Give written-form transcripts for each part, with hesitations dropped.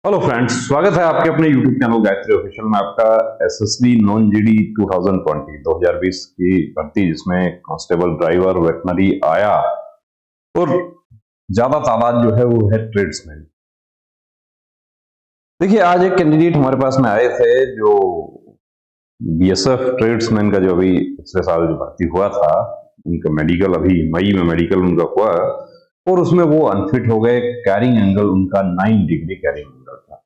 Hello friends, स्वागत है आपके अपने YouTube चैनल गायत्री ऑफिशियल में। आपका एसएसबी नॉन जीडी 2020 की भर्ती, जिसमें कांस्टेबल, ड्राइवर, वेटनरी आया और ज्यादा तादाद जो है वो है ट्रेड्समैन। देखिए, आज एक कैंडिडेट हमारे पास में आए थे जो बीएसएफ ट्रेड्समैन का जो अभी पिछले साल जो भर्ती हुआ था, उनका मेडिकल अभी मई में मेडिकल उनका हुआ और उसमें वो अनफिट हो गए। कैरिंग एंगल उनका 9 डिग्री कैरिंग एंगल था।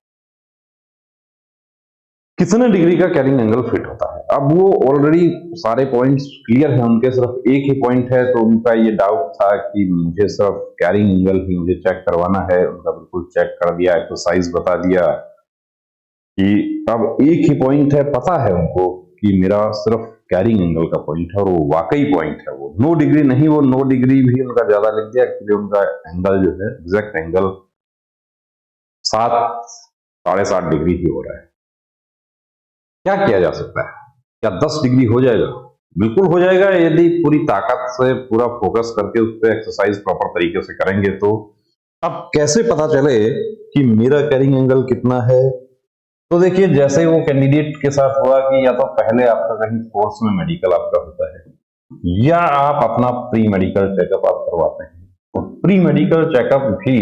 कितने डिग्री का कैरिंग एंगल फिट होता है? अब वो ऑलरेडी सारे पॉइंट्स क्लियर है उनके, सिर्फ एक ही पॉइंट है तो उनका ये डाउट था कि मुझे सिर्फ कैरिंग एंगल ही मुझे चेक करवाना है। उनका बिल्कुल चेक कर दिया, एक्सरसाइज बता दिया कि अब एक ही पॉइंट है, पता है उनको कि मेरा सिर्फ कैरिंग एंगल का पॉइंट है और वो वाकई पॉइंट है। वो 9 डिग्री नहीं, वो 9 डिग्री भी उनका ज्यादा लिख दिया। एक्चुअली उनका एंगल जो है, एग्जैक्ट एंगल 7-7.5 डिग्री ही हो रहा है। क्या किया जा सकता है? क्या 10 डिग्री हो जाएगा? बिल्कुल हो जाएगा, यदि पूरी ताकत से पूरा फोकस करके उस पर एक्सरसाइज प्रॉपर तरीके से करेंगे तो। अब कैसे पता चले कि मेरा कैरिंग एंगल कितना है? तो देखिए, जैसे वो कैंडिडेट के साथ हुआ कि या तो पहले आपका कहीं कोर्स में मेडिकल आपका होता है या आप अपना प्री मेडिकल चेकअप आप करवाते हैं। तो प्री मेडिकल चेकअप भी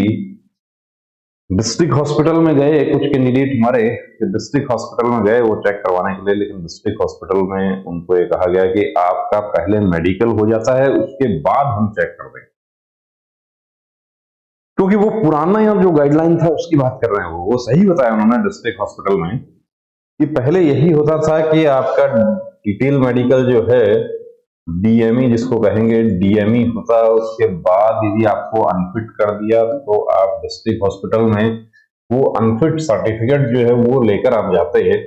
डिस्ट्रिक्ट हॉस्पिटल में गए। कुछ कैंडिडेट हमारे डिस्ट्रिक्ट हॉस्पिटल में गए वो चेक करवाने के लिए, लेकिन डिस्ट्रिक्ट हॉस्पिटल में उनको ये कहा गया कि आपका पहले मेडिकल हो जाता है, उसके बाद हम चेक कर देंगे। क्योंकि वो पुराना या जो गाइडलाइन था उसकी बात कर रहे हैं। वो सही बताया उन्होंने डिस्ट्रिक्ट हॉस्पिटल में कि पहले यही होता था कि आपका डिटेल मेडिकल जो है, डीएमई जिसको कहेंगे, डीएमई होता है। उसके बाद यदि आपको अनफिट कर दिया तो आप डिस्ट्रिक्ट हॉस्पिटल में वो अनफिट सर्टिफिकेट जो है वो लेकर आप जाते हैं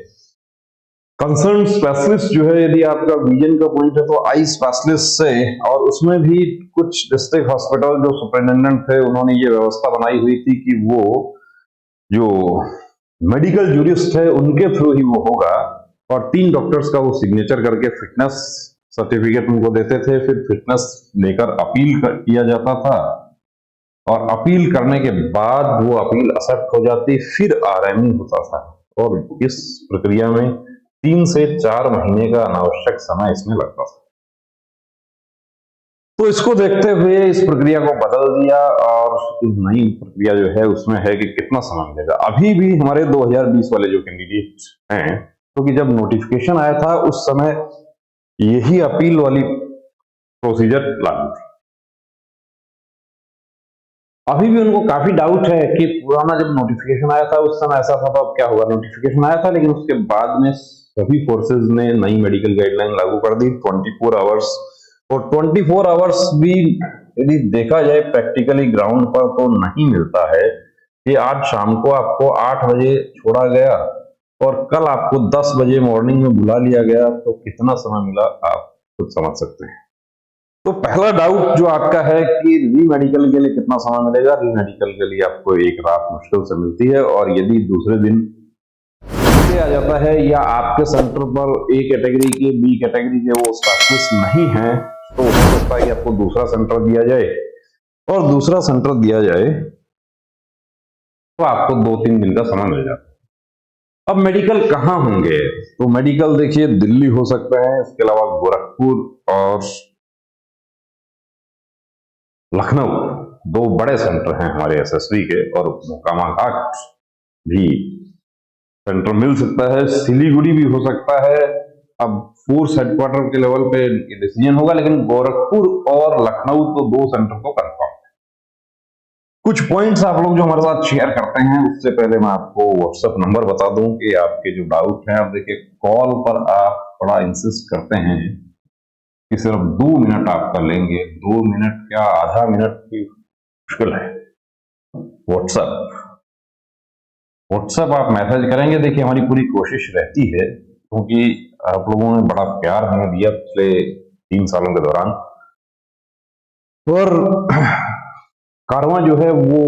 कंसर्न स्पेशलिस्ट जो है। यदि आपका विजन का पॉइंट है तो आई स्पेशलिस्ट से, और उसमें भी कुछ डिस्ट्रिक्ट हॉस्पिटल जो सुपरिटेंडेंट थे उन्होंने ये व्यवस्था बनाई हुई थी कि वो जो मेडिकल जूरिस्ट है उनके थ्रू ही वो होगा, और 3 डॉक्टर्स का वो सिग्नेचर करके फिटनेस सर्टिफिकेट उनको देते थे। फिर फिटनेस लेकर अपील किया जाता था और अपील करने के बाद वो अपील एक्सेप्ट हो जाती, फिर आरएमई होता था। और इस प्रक्रिया में 3 से 4 महीने का अनावश्यक समय इसमें लगता था। तो इसको देखते हुए इस प्रक्रिया को बदल दिया और इस नई प्रक्रिया जो है उसमें है कि कितना समय मिलेगा। अभी भी हमारे 2020 वाले जो कैंडिडेट हैं, क्योंकि जब नोटिफिकेशन आया था उस समय यही अपील वाली प्रोसीजर लागू थी। अभी भी उनको काफी डाउट है कि पुराना जब नोटिफिकेशन आया था उस समय ऐसा था, तो अब क्या होगा? नोटिफिकेशन आया था लेकिन उसके बाद में सभी फोर्सेज ने नई मेडिकल गाइडलाइन लागू कर दी 24 आवर्स। और 24 आवर्स भी यदि देखा जाए प्रैक्टिकली ग्राउंड पर तो नहीं मिलता है कि आज शाम को आपको 8 बजे छोड़ा गया और कल आपको 10 बजे मॉर्निंग में बुला लिया गया, तो कितना समय मिला आप खुद समझ सकते हैं। तो पहला डाउट जो आपका है कि री मेडिकल के लिए कितना समय मिलेगा? री मेडिकल के लिए आपको एक रात मुश्किल से मिलती है, और यदि दूसरे दिन आ जाता है या आपके सेंटर पर ए कैटेगरी के, बी कैटेगरी के वो स्पेशलिस्ट नहीं है, तो हो सकता है कि आपको दूसरा सेंटर दिया जाए, और दूसरा सेंटर दिया जाए तो आपको 2-3 दिन का समय मिल जाता है। अब मेडिकल कहाँ होंगे? तो मेडिकल देखिए, दिल्ली हो सकता है, इसके अलावा गोरखपुर और लखनऊ 2 बड़े सेंटर हैं हमारे एसएसबी के, और मोकामा घाट भी सेंटर मिल सकता है, सिलीगुड़ी भी हो सकता है। अब फोर्स हेडक्वार्टर के लेवल पे डिसीजन होगा, लेकिन गोरखपुर और लखनऊ तो 2 सेंटर तो कंफर्म है। कुछ पॉइंट्स आप लोग जो हमारे साथ शेयर करते हैं, उससे पहले मैं आपको व्हाट्सएप नंबर बता दूं कि आपके जो डाउट हैं, आप देखिए कॉल पर आप बड़ा इंसिस्ट करते हैं कि सिर्फ 2 मिनट आपका लेंगे। 2 मिनट क्या, आधा मिनट की मुश्किल है। व्हाट्सएप आप मैसेज करेंगे, देखिए हमारी पूरी कोशिश रहती है, क्योंकि आप लोगों ने बड़ा प्यार हमें दिया पिछले 3 सालों के दौरान, और कारवां जो है वो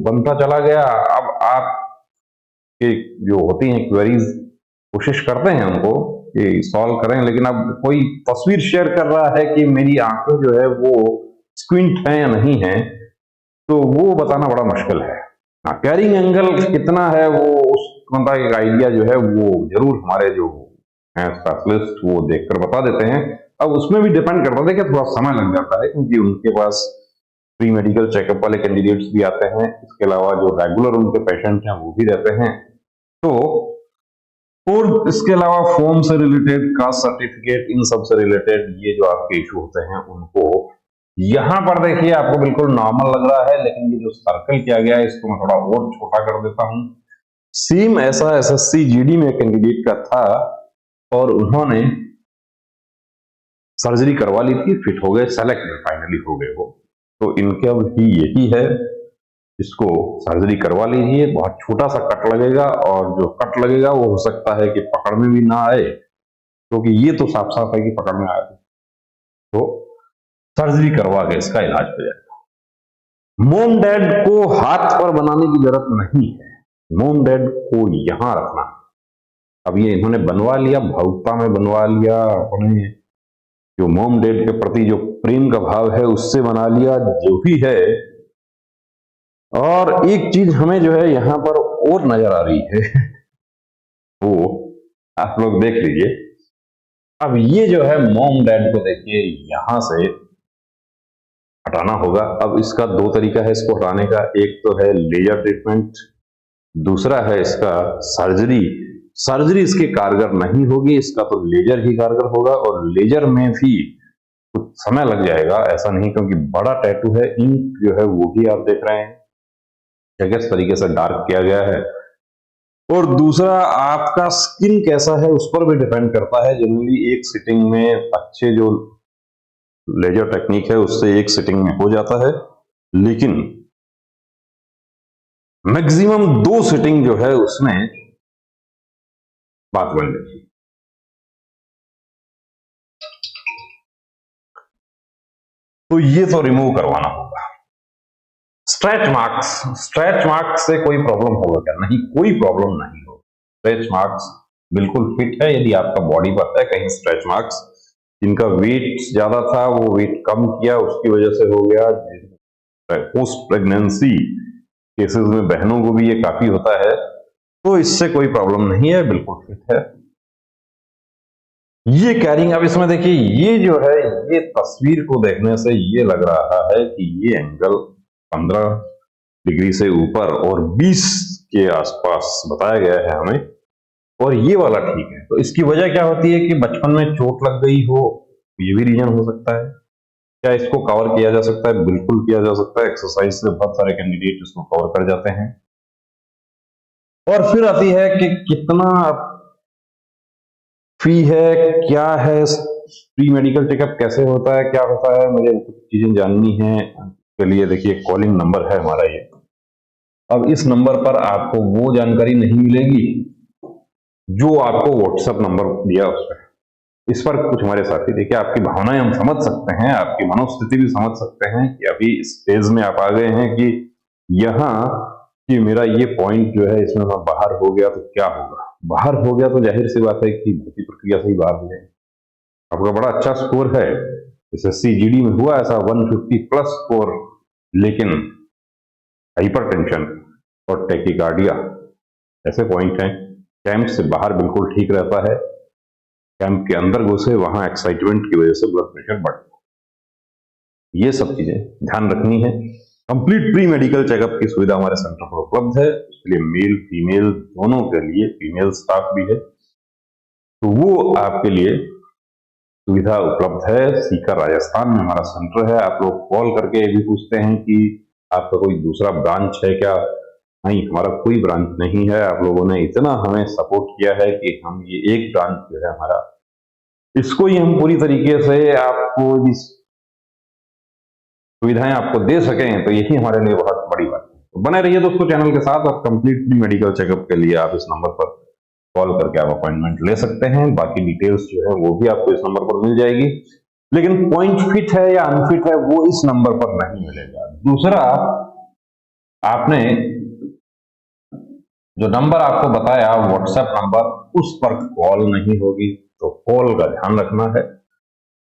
बनता चला गया। अब आप के जो होती हैं क्वेरीज, कोशिश करते हैं उनको कि सॉल्व करें, लेकिन अब कोई तस्वीर शेयर कर रहा है कि मेरी आंखें जो है वो स्क्विंट हैं या नहीं है, तो वो बताना बड़ा मुश्किल है। हाँ, कैरिंग एंगल कितना है वो उसका एक आइडिया जो है वो जरूर हमारे जो हैं स्पेशलिस्ट वो देखकर बता देते हैं। अब उसमें भी डिपेंड करता है कि थोड़ा समय लग जाता है, क्योंकि उनके पास प्री मेडिकल चेकअप वाले कैंडिडेट्स भी आते हैं, इसके अलावा जो रेगुलर उनके पेशेंट हैं वो भी रहते हैं। तो और इसके अलावा फॉर्म से रिलेटेड, कास्ट सर्टिफिकेट, इन सब से रिलेटेड ये जो आपके इशू होते हैं उनको यहां पर देखिए आपको बिल्कुल नॉर्मल लग रहा है, लेकिन ये जो सर्कल किया गया है इसको मैं थोड़ा और छोटा कर देता हूं। सेम ऐसा एसएससी जीडी में कैंडिडेट का था और उन्होंने सर्जरी करवा ली थी, फिट हो गए, सेलेक्ट फाइनली हो गए वो। तो इनका भी यही है, इसको सर्जरी करवा लीजिए, बहुत छोटा सा कट लगेगा और जो कट लगेगा वो हो सकता है कि पकड़ में भी ना आए, क्योंकि ये तो साफ साफ है कि पकड़ में आए तो सर्जरी करवा के इसका इलाज हो जाएगा। मोम डैड को हाथ पर बनाने की जरूरत नहीं है, मोम डैड को यहां रखना। अब ये इन्होंने बनवा लिया, भावुकता में बनवा लिया, अपने जो मोम डैड के प्रति जो प्रेम का भाव है उससे बना लिया, जो भी है। और एक चीज हमें जो है यहां पर और नजर आ रही है वो आप लोग देख लीजिए। अब ये जो है मोम डैड को देखिए यहां से हटाना होगा। अब इसका दो तरीका है इसको हटाने का, एक तो है लेजर ट्रीटमेंट, दूसरा है इसका सर्जरी। सर्जरी इसके कारगर नहीं होगी, इसका तो लेजर ही कारगर होगा, और लेजर में भी कुछ समय लग जाएगा, ऐसा नहीं, क्योंकि बड़ा टैटू है। इंक जो है वो भी आप देख रहे हैं किस तरीके से डार्क किया गया है। और दूसरा आपका स्किन कैसा है उस पर भी डिपेंड करता है। जनरली एक सिटिंग में अच्छे जो लेजर टेक्निक है उससे एक सिटिंग में हो जाता है, लेकिन मैक्सिमम 2 सिटिंग जो है उसमें बात बन जाती है। तो ये तो रिमूव करवाना होगा। स्ट्रेच मार्क्स, स्ट्रेच मार्क्स से कोई प्रॉब्लम होगा क्या? नहीं, कोई प्रॉब्लम नहीं होगा। स्ट्रेच मार्क्स बिल्कुल फिट है। यदि आपका बॉडी पर है कहीं स्ट्रेच मार्क्स, जिनका वेट ज्यादा था वो वेट कम किया, उसकी वजह से हो गया। पोस्ट प्रेगनेंसी केसेस में बहनों को भी ये काफी होता है, तो इससे कोई प्रॉब्लम नहीं है, बिल्कुल फिट है। ये कैरिंग, अब इसमें देखिए ये जो है, ये तस्वीर को देखने से ये लग रहा है कि ये एंगल 15 डिग्री से ऊपर और 20 के आसपास बताया गया है हमें, और ये वाला ठीक है। तो इसकी वजह क्या होती है कि बचपन में चोट लग गई हो, ये भी रीजन हो सकता है। क्या इसको कवर किया जा सकता है? बिल्कुल किया जा सकता है, एक्सरसाइज से बहुत सारे कैंडिडेट इसको कवर कर जाते हैं। और फिर आती है कि कितना फी है, क्या है, प्री मेडिकल चेकअप कैसे होता है, क्या होता है, मुझे कुछ चीजें जाननी है। के लिए देखिए कॉलिंग नंबर है हमारा ये। अब इस नंबर पर आपको वो जानकारी नहीं मिलेगी जो आपको व्हाट्सएप नंबर दिया उस पर। इस पर कुछ हमारे साथी, देखिए आपकी भावनाएं हम समझ सकते हैं, आपकी मनोस्थिति भी समझ सकते हैं कि अभी इस स्टेज में आप आ गए हैं कि यहाँ कि मेरा ये पॉइंट जो है इसमें मैं बाहर हो गया तो क्या होगा। बाहर हो गया तो जाहिर सी बात है कि भर्ती प्रक्रिया से ही बाहर हो जाए। आपका बड़ा अच्छा स्कोर है, एसएससी जीडी में हुआ ऐसा 150 प्लस स्कोर, लेकिन हाइपरटेंशन और टैकीकार्डिया ऐसे पॉइंट हैं। कैंप से बाहर बिल्कुल ठीक रहता है, कैंप के अंदर घुसे वहां एक्साइटमेंट की वजह से ब्लड प्रेशर बढ़ जाता है। ये सब चीजें ध्यान रखनी है। कंप्लीट प्री मेडिकल चेकअप की सुविधा हमारे सेंटर पर उपलब्ध है, उसके लिए मेल फीमेल दोनों के लिए फीमेल स्टाफ भी है, तो वो आपके लिए सुविधा उपलब्ध है। सीकर राजस्थान में हमारा सेंटर है। आप लोग कॉल करके ये भी पूछते हैं कि आपका कोई दूसरा ब्रांच है क्या? नहीं, हमारा कोई ब्रांच नहीं है। आप लोगों ने इतना हमें सपोर्ट किया है कि हम ये एक ब्रांच जो है हमारा, इसको ही हम पूरी तरीके से आपको सुविधाएं आपको दे सकें, तो यही हमारे लिए बहुत बड़ी बात है। तो बने रहिए दोस्तों चैनल के साथ, और कंप्लीट मेडिकल चेकअप के लिए आप इस नंबर पर कॉल करके आप अपॉइंटमेंट ले सकते हैं। बाकी डिटेल्स जो है वो भी आपको इस नंबर पर मिल जाएगी, लेकिन पॉइंट फिट है या अनफिट है वो इस नंबर पर नहीं मिलेगा। दूसरा, आपने जो नंबर आपको बताया व्हाट्सएप नंबर, उस पर कॉल नहीं होगी, तो कॉल का ध्यान रखना है।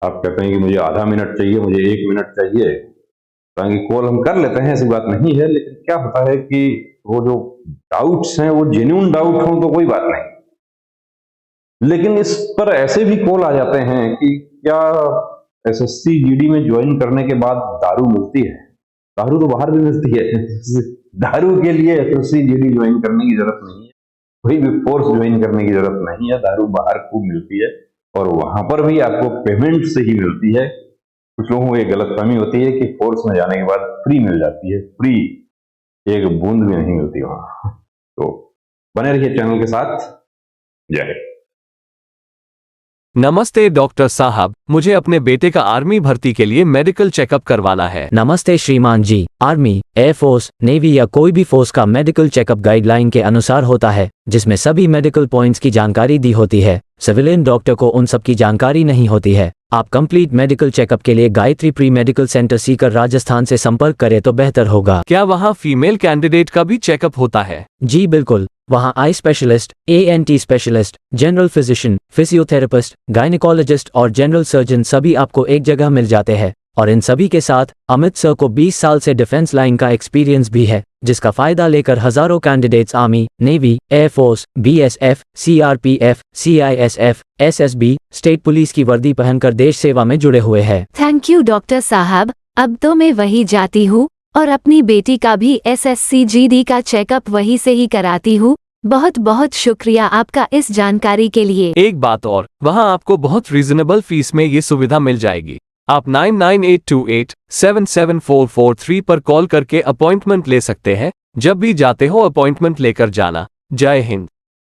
आप कहते हैं कि मुझे आधा मिनट चाहिए, मुझे 1 मिनट चाहिए, कॉल हम कर लेते हैं, ऐसी बात नहीं है, लेकिन क्या होता है कि वो जो डाउट्स हैं वो जेन्युइन डाउट हो तो कोई बात नहीं, लेकिन इस पर ऐसे भी कॉल आ जाते हैं कि क्या एसएससी जीडी में ज्वाइन करने के बाद दारू मिलती है? दारू तो बाहर भी मिलती है। दारू के लिए एसएससी जीडी ज्वाइन करने की जरूरत नहीं है, कोई भी फोर्स ज्वाइन करने की जरूरत नहीं है। दारू बाहर खूब मिलती है और वहां पर भी आपको पेमेंट से ही मिलती है। कुछ लोगों को ये गलतफहमी होती है कि फोर्स में जाने के बाद फ्री मिल जाती है। फ्री एक बूंद भी नहीं मिलती वहां। तो बने रहिए चैनल के साथ। जय हिंद। नमस्ते डॉक्टर साहब, मुझे अपने बेटे का आर्मी भर्ती के लिए मेडिकल चेकअप करवाना है। नमस्ते श्रीमान जी। आर्मी, एयरफोर्स, नेवी या कोई भी फोर्स का मेडिकल चेकअप गाइडलाइन के अनुसार होता है, जिसमें सभी मेडिकल पॉइंट्स की जानकारी दी होती है। सिविलियन डॉक्टर को उन सब की जानकारी नहीं होती है। आप कंप्लीट मेडिकल चेकअप के लिए Gayatri pre medical centre Sikar Rajasthan से संपर्क करें तो बेहतर होगा। क्या वहाँ फीमेल कैंडिडेट का भी चेकअप होता है? जी बिल्कुल, वहाँ eye specialist, ANT specialist, general physician, physiotherapist, gynaecologist और जनरल सर्जन सभी आपको एक जगह मिल जाते हैं। और इन सभी के साथ अमित सर को 20 साल से डिफेंस लाइन का एक्सपीरियंस भी है, जिसका फायदा लेकर हजारों candidates army, navy, air force, BSF, CRPF, CISF, SSB, state police की वर्दी पहनकर देश सेवा में जुड़े हुए हैं। थैंक यू डॉक्टर साहब, अब तो मैं वही जाती हूँ और अपनी बेटी का भी SSC GD का चेकअप वहीं से ही कराती हूँ। बहुत बहुत शुक्रिया आपका इस जानकारी के लिए। एक बात और, वहाँ आपको बहुत रीजनेबल फीस में ये सुविधा मिल जाएगी। आप 9982877443 पर कॉल करके अपॉइंटमेंट ले सकते हैं। जब भी जाते हो अपॉइंटमेंट लेकर जाना। जय हिंद।